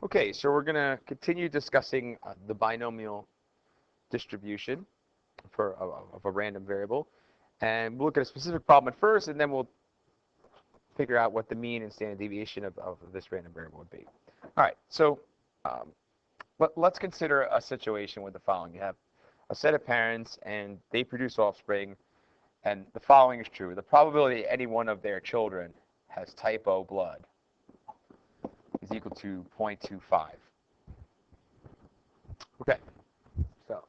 Okay, so we're going to continue discussing the binomial distribution of a random variable. And we'll look at a specific problem at first, and then we'll figure out what the mean and standard deviation of this random variable would be. All right, so let's consider a situation with the following. You have a set of parents, and they produce offspring, and the following is true. The probability any one of their children has type O blood is equal to 0.25. Okay, so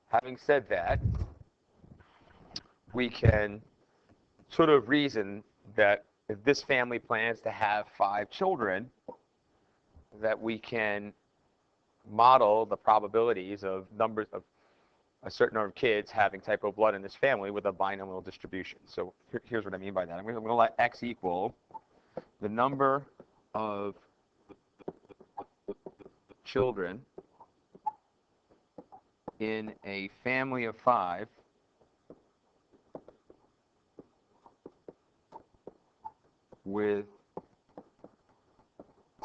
having said that, we can sort of reason that if this family plans to have 5 children, that we can model the probabilities of numbers of a certain number of kids having type O blood in this family with a binomial distribution. So here's what I mean by that. I'm going to let x equal the number of children in a family of 5 with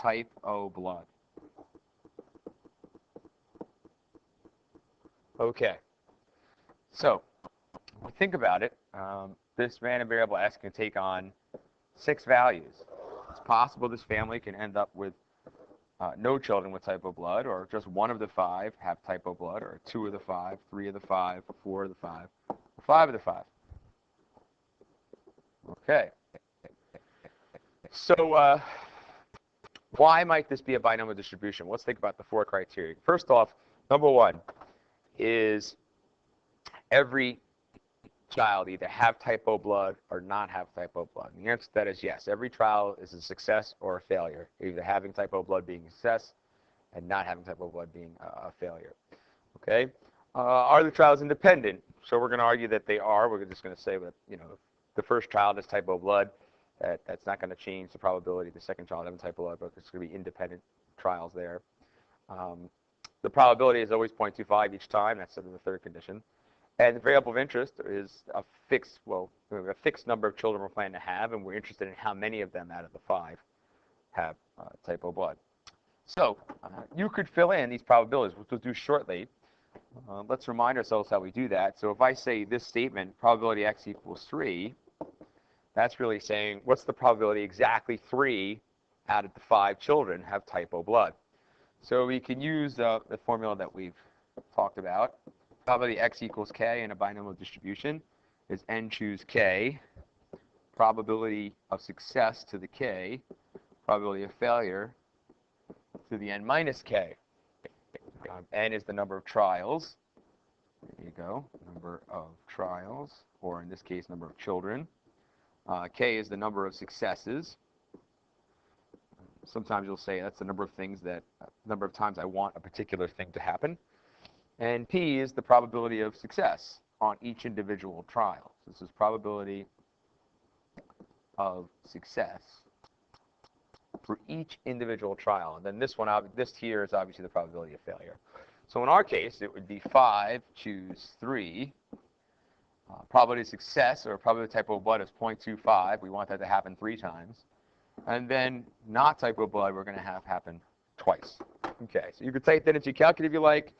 type O blood. Okay, so think about it. This random variable s can take on 6 values. It's possible this family can end up with no children with type O blood, or just 1 of the 5 have type O blood, or 2 of the 5, 3 of the 5, 4 of the 5, or 5 of the 5. Okay. So why might this be a binomial distribution? Let's think about the 4 criteria. First off, number 1 is every child either have type O blood or not have type O blood. And the answer to that is yes. Every trial is a success or a failure, either having type O blood being a success and not having type O blood being a failure. Okay? Are the trials independent? So we're going to argue that they are. We're just going to say that, the first child has type O blood. That's not going to change the probability of the second child having type O blood, but it's going to be independent trials there. The probability is always 0.25 each time. That's sort of the third condition. And the variable of interest is a fixed number of children we're planning to have, and we're interested in how many of them out of the 5 have type O blood. So you could fill in these probabilities, which we'll do shortly. Let's remind ourselves how we do that. So if I say this statement, probability x equals 3, that's really saying what's the probability exactly 3 out of the 5 children have type O blood. So we can use the formula that we've talked about. Probability x equals k in a binomial distribution is n choose k, probability of success to the k, probability of failure to the n minus k. N is the number of trials. There you go, number of trials, or in this case, number of children. K is the number of successes. Sometimes you'll say that's the number of things number of times I want a particular thing to happen. And P is the probability of success on each individual trial. So this is probability of success for each individual trial. And then this here is obviously the probability of failure. So in our case, it would be 5 choose 3. Probability of success, or probability of type O blood, is 0.25. We want that to happen 3 times. And then not type O blood, we're going to have happen twice. Okay, so you could type that into your calculator if you like.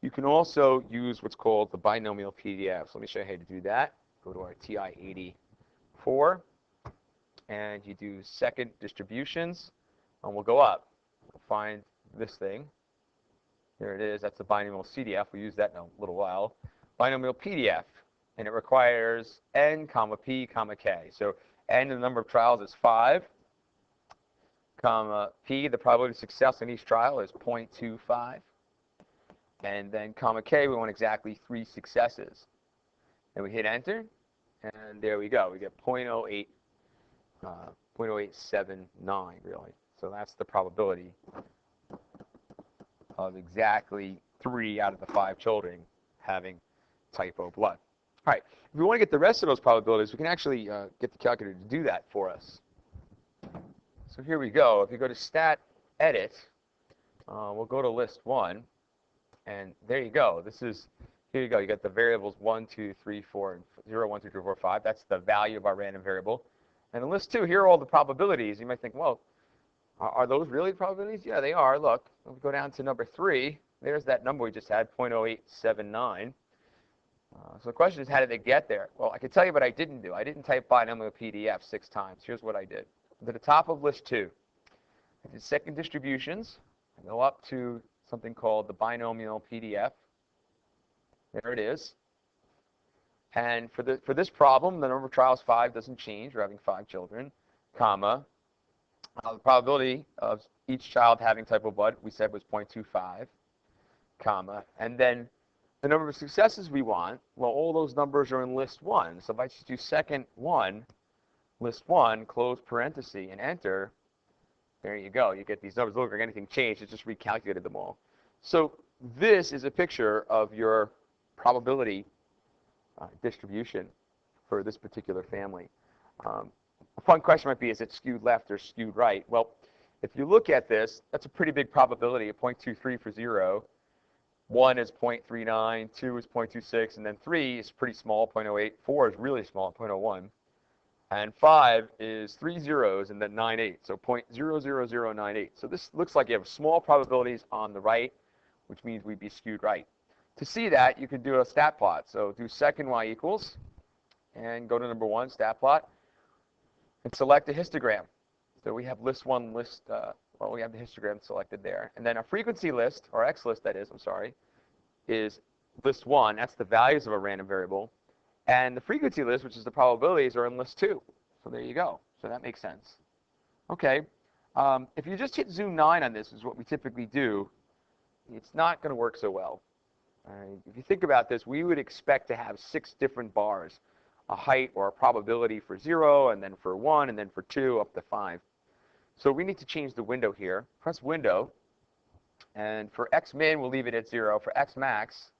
You can also use what's called the binomial PDF. So let me show you how to do that. Go to our TI-84, and you do second distributions, and we'll go up. We'll find this thing. Here it is. That's the Binomial Cdf. We'll use that in a little while. Binomial PDF, and it requires n, comma, p, comma, k. So n, the number of trials, is 5. Comma, p, the probability of success in each trial, is 0.25. And then comma k, we want exactly 3 successes. And we hit enter, and there we go. We get 0.0879, really. So that's the probability of exactly 3 out of the 5 children having type O blood. All right, if we want to get the rest of those probabilities, we can actually get the calculator to do that for us. So here we go. If you go to stat edit, we'll go to list 1. And there you go. Here you go. You got the variables 1, 2, 3, 4, and 0, 1, 2, 3, 4, 5. That's the value of our random variable. And in list 2, here are all the probabilities. You might think, well, Are those really probabilities? Yeah, they are. Look, if we go down to number 3, there's that number we just had, 0.0879. So the question is, how did they get there? Well, I can tell you what I didn't do. I didn't type Binomial PDF 6 times. Here's what I did. To the top of list 2, I did second distributions. I go up to something called the Binomial PDF. There it is. And for this problem, the number of trials 5 doesn't change. We're having 5 children, comma. The probability of each child having type O blood, we said, was 0.25, comma. And then the number of successes we want, well, all those numbers are in list 1. So if I just do second 1, list 1, close parenthesis, and enter, there you go. You get these numbers. Look like anything changed. It just recalculated them all. So this is a picture of your probability distribution for this particular family. A fun question might be, is it skewed left or skewed right? Well, if you look at this, that's a pretty big probability of 0.23 for 0. 1 is 0.39, 2 is 0.26, and then 3 is pretty small, 0.08. 4 is really small, 0.01. And 5 is 3 zeros and then 9/8, so 0.00098. So this looks like you have small probabilities on the right, which means we'd be skewed right. To see that, you can do a stat plot. So do second y equals, and go to number 1, stat plot, and select a histogram. So we have list 1, well, we have the histogram selected there. And then a frequency list, or X list that is, I'm sorry, is list 1. That's the values of a random variable. And the frequency list, which is the probabilities, are in list 2. So there you go. So that makes sense. Okay. If you just hit zoom 9 on this, is what we typically do, it's not going to work so well. If you think about this, we would expect to have 6 different bars, a height or a probability for 0, and then for 1, and then for 2, up to 5. So we need to change the window here. Press window, and for x min, we'll leave it at 0. For x max,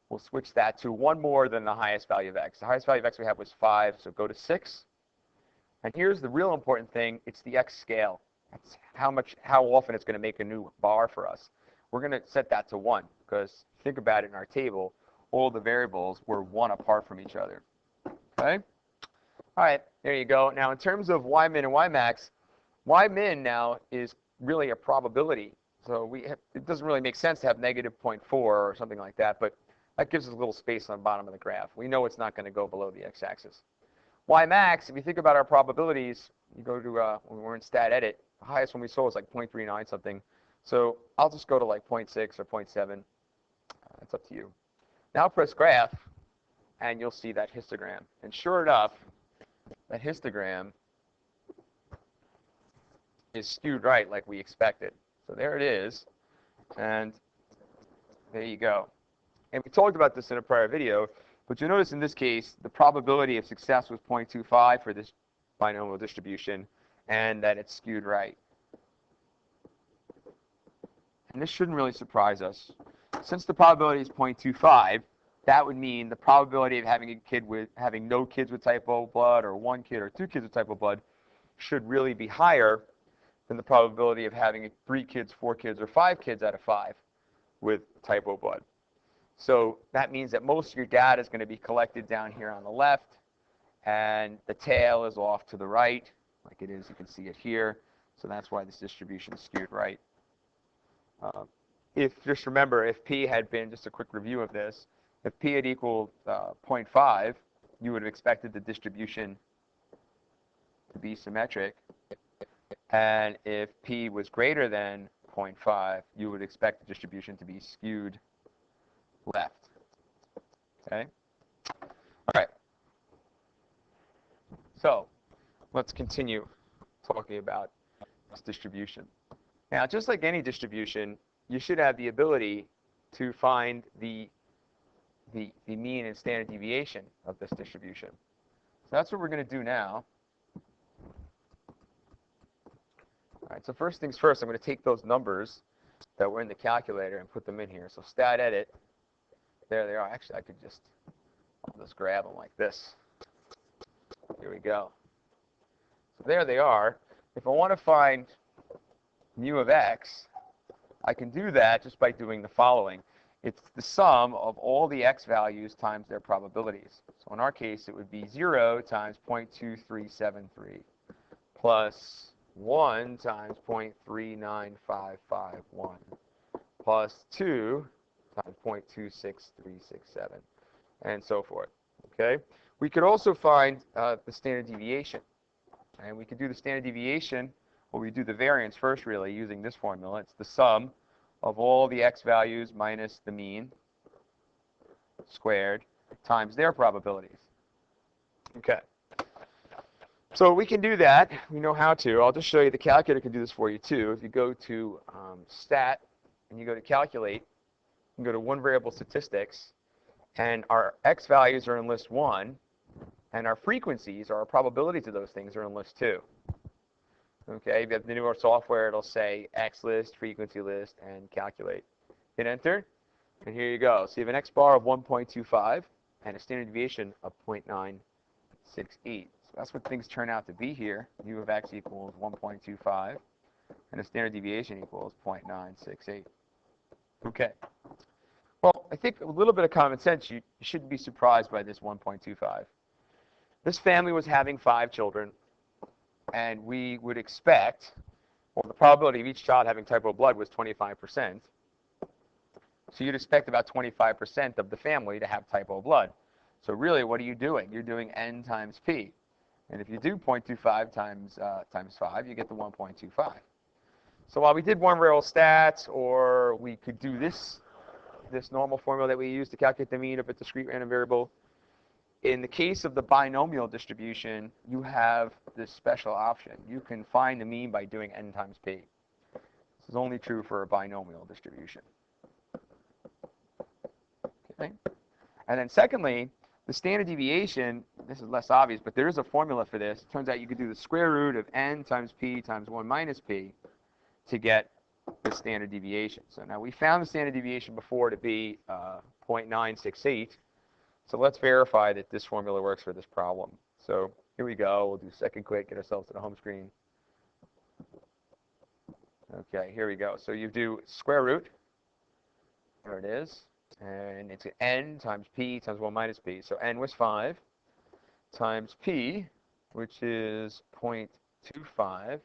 we'll switch that to 1 more than the highest value of x. The highest value of x we have was 5, so go to 6. And here's the real important thing. It's the x scale. That's how often it's going to make a new bar for us. We're going to set that to 1, because think about it in our table, all the variables were 1 apart from each other. Okay? All right, there you go. Now, in terms of y min and y max, y min now is really a probability. So it doesn't really make sense to have negative 0.4 or something like that, but that gives us a little space on the bottom of the graph. We know it's not going to go below the x-axis. Y max, if you think about our probabilities, you go to, when we're in stat edit, the highest one we saw was like 0.39 something. So I'll just go to like 0.6 or 0.7. It's up to you. Now press graph, and you'll see that histogram. And sure enough, that histogram is skewed right like we expected. So there it is, and there you go. And we talked about this in a prior video, but you notice in this case, the probability of success was 0.25 for this binomial distribution, and that it's skewed right. And this shouldn't really surprise us. Since the probability is 0.25, that would mean the probability of having having no kids with type O blood, or 1 kid or 2 kids with type O blood, should really be higher than the probability of having 3 kids, 4 kids, or 5 kids out of 5 with type O blood. So that means that most of your data is going to be collected down here on the left, and the tail is off to the right, like it is. You can see it here. So that's why this distribution is skewed right. Just remember, if p had been, just a quick review of this, if p had equaled 0.5, you would have expected the distribution to be symmetric. And if p was greater than 0.5, you would expect the distribution to be skewed left. Okay? All right. So let's continue talking about this distribution. Now, just like any distribution, you should have the ability to find the mean and standard deviation of this distribution. So that's what we're going to do now. All right, so first things first, I'm going to take those numbers that were in the calculator and put them in here. So stat edit, there they are. Actually, I'll just grab them like this. Here we go. So there they are. If I want to find mu of x, I can do that just by doing the following. It's the sum of all the x values times their probabilities. So in our case, it would be 0 times 0.2373 plus 1 times 0.39551 plus 2 times 0.26367, and so forth. Okay? We could also find the standard deviation. And we could do the standard deviation, well, we do the variance first, really, using this formula. It's the sum of all the x values minus the mean squared times their probabilities. Okay. So we can do that. We know how to. I'll just show you. The calculator can do this for you, too. If you go to Stat and you go to Calculate, you can go to one variable statistics, and our x values are in list 1, and our frequencies, or our probabilities of those things, are in list 2. Okay, if you have the newer software, it'll say X list, frequency list, and calculate. Hit enter, and here you go. So you have an X bar of 1.25 and a standard deviation of 0.968. So that's what things turn out to be here. U of X equals 1.25, and a standard deviation equals 0.968. Okay. Well, I think a little bit of common sense, you shouldn't be surprised by this 1.25. This family was having 5 children, and we would expect, well, the probability of each child having type O blood was 25%. So you'd expect about 25% of the family to have type O blood. So really, what are you doing? You're doing n times p. And if you do 0.25 times 5, you get the 1.25. So while we did one variable stats, or we could do this normal formula that we use to calculate the mean of a discrete random variable, in the case of the binomial distribution, you have this special option. You can find the mean by doing n times p. This is only true for a binomial distribution. Okay. And then secondly, the standard deviation, this is less obvious, but there is a formula for this. It turns out you could do the square root of n times p times 1 minus p to get the standard deviation. So now we found the standard deviation before to be 0.968. So let's verify that this formula works for this problem. So here we go. We'll do second quick, get ourselves to the home screen. Okay, here we go. So you do square root. There it is. And it's n times p times 1 minus p. So n was 5 times p, which is 0.25,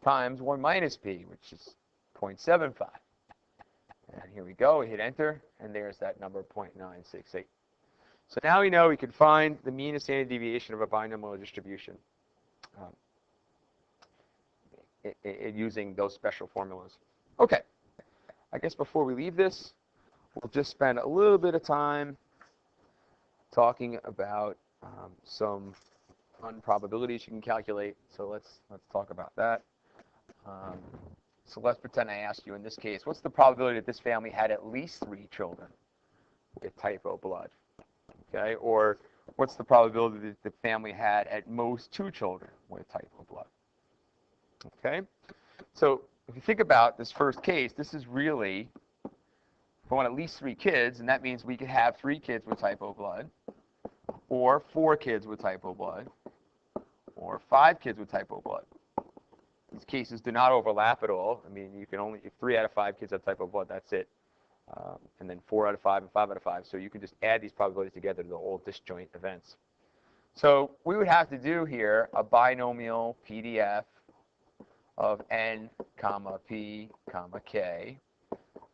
times 1 minus p, which is 0.75. And here we go. We hit enter, and there's that number, 0.968. So now we know we can find the mean and standard deviation of a binomial distribution using those special formulas. Okay. I guess before we leave this, we'll just spend a little bit of time talking about some fun probabilities you can calculate. So let's talk about that. So let's pretend I asked you in this case, what's the probability that this family had at least 3 children with type O blood? Okay, or what's the probability that the family had at most 2 children with type O blood? Okay, so if you think about this first case, this is really, we want at least 3 kids, and that means we could have 3 kids with type O blood, or 4 kids with type O blood, or 5 kids with type O blood. These cases do not overlap at all. I mean, you can only, if 3 out of 5 kids have type O blood, that's it. And then 4 out of 5 and 5 out of 5. So you can just add these probabilities together to the all disjoint events. So we would have to do here a binomial PDF of n, comma, p, comma, k,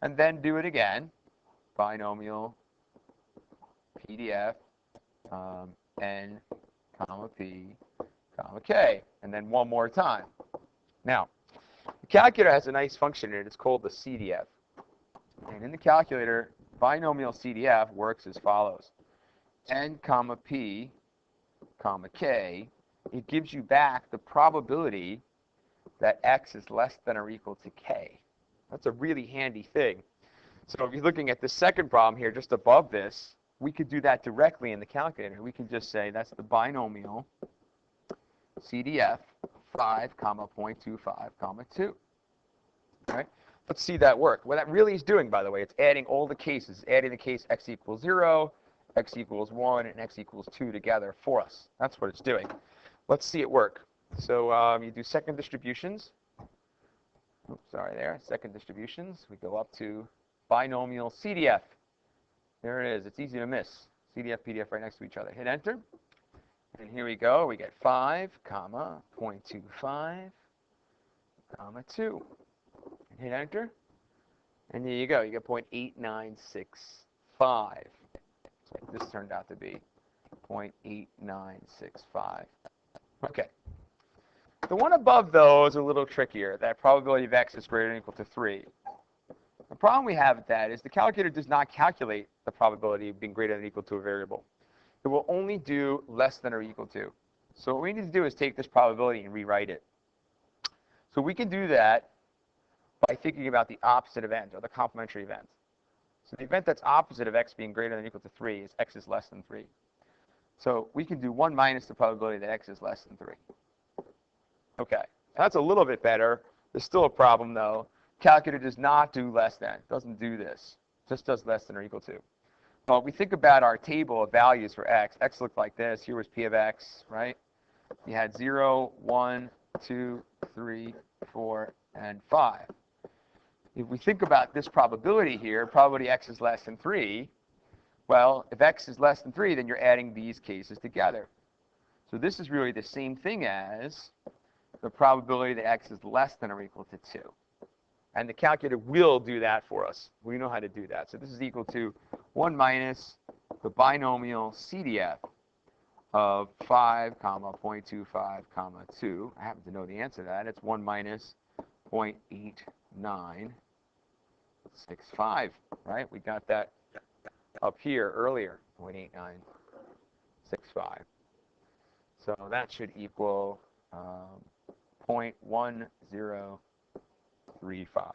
and then do it again, binomial PDF n, comma, p, comma, k, and then one more time. Now, the calculator has a nice function in it. It's called the CDF. And in the calculator, binomial CDF works as follows. N, comma, p, comma, k, it gives you back the probability that x is less than or equal to k. That's a really handy thing. So if you're looking at the second problem here, just above this, we could do that directly in the calculator. We can just say that's the binomial CDF 5, comma, 0.25, comma, 2. All right? Let's see that work. What that really is doing, by the way, it's adding all the cases, adding the case x equals 0, x equals 1, and x equals 2 together for us. That's what it's doing. Let's see it work. So you do second distributions. Oops, sorry there. Second distributions. We go up to binomial CDF. There it is. It's easy to miss. CDF, PDF right next to each other. Hit enter. And here we go. We get 5, comma, 0.25, comma 2. Hit enter. And there you go. You get 0.8965. So this turned out to be 0.8965. Okay. The one above, though, is a little trickier. That probability of x is greater than or equal to 3. The problem we have with that is the calculator does not calculate the probability of being greater than or equal to a variable. It will only do less than or equal to. So what we need to do is take this probability and rewrite it. So we can do that by thinking about the opposite event, or the complementary event. So the event that's opposite of x being greater than or equal to 3 is x is less than 3. So we can do 1 minus the probability that x is less than 3. Okay, that's a little bit better. There's still a problem, though. Calculator does not do less than. It doesn't do this. It just does less than or equal to. Well, if we think about our table of values for x looked like this. Here was p of x, right? You had 0, 1, 2, 3, 4, and 5. If we think about this probability here, probability x is less than 3, well, if x is less than 3, then you're adding these cases together. So this is really the same thing as the probability that x is less than or equal to 2. And the calculator will do that for us. We know how to do that. So this is equal to 1 minus the binomial Cdf of 5, 0.25, 2. I happen to know the answer to that. It's 1 minus 0.8965, right? We got that up here earlier, 0.8965. So that should equal 0.1035.